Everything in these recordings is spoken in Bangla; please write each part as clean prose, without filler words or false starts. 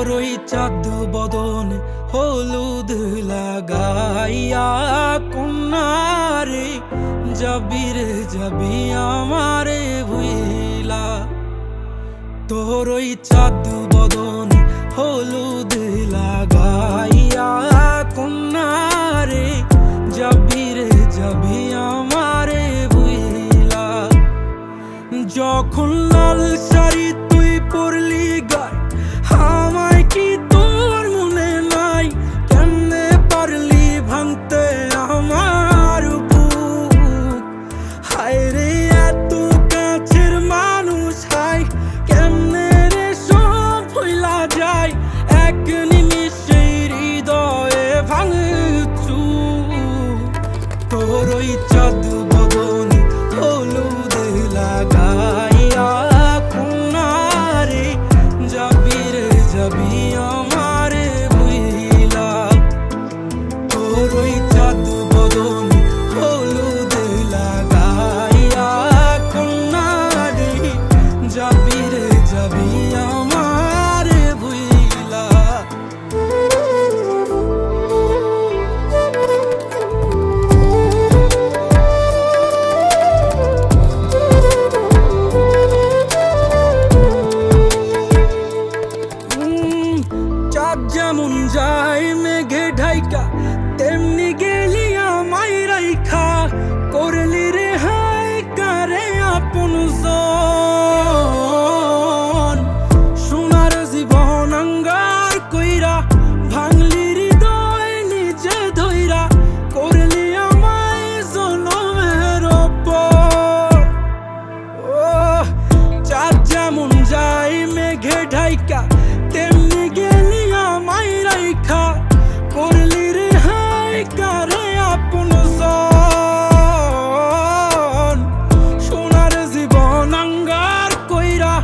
তোর ওই চাঁদ বদন হলুদ লাগাইয়া কন্যারে যাবি রে যাবি আমারে ভুইলা। তোর ওই চাঁদ বদন হলুদ লাগাইয়া কন্যারে যাবি রে যাবি আমারে ভুইলা। যখন লাল শাড়ি তুই পরলি গায় আমায় কি তোর মনে নাই? কেমনে পারলি ভাঙতে আমার বুক? হায় রে এত কাছের মানুষ হায় কেমনে রে সব ভুইলা যায়? এক নিমিষে হৃদয়ে ভাঙচু। তোর ওই চাঁদ বদন হলুদ লাগাইয়া কন্যারে যাবি রে যাবি আমারে ভুইলা। তোর ওই চাঁদ বদন হলুদ লাগাইয়া কন্যারে যাবি রে যাবি আমারে ভুইলা। চাঁদ যেমন যায় মেঘে ঢাইকা তেমনি গেলি আমায় রাইখা। করলি রে হায় কারে আপন জন। সোনার জীবন আঙ্গার কইরা ভাঙলি হৃদয় নিজে ধইরা। করলি আমায় জনমের ওপর। ও চাঁদ যেমন যায় মেঘে ঢাইকা তেমনি গেলি আমায় রাইখা। করলি রে হায় কারে আপন জন। সোনার জীবন আঙ্গার কইরা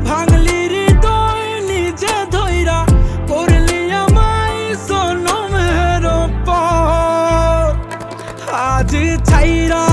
ভাঙলি হৃদয় নিজে ধইরা। করলি আমায় জনমের ওপর। আজ ছাইরা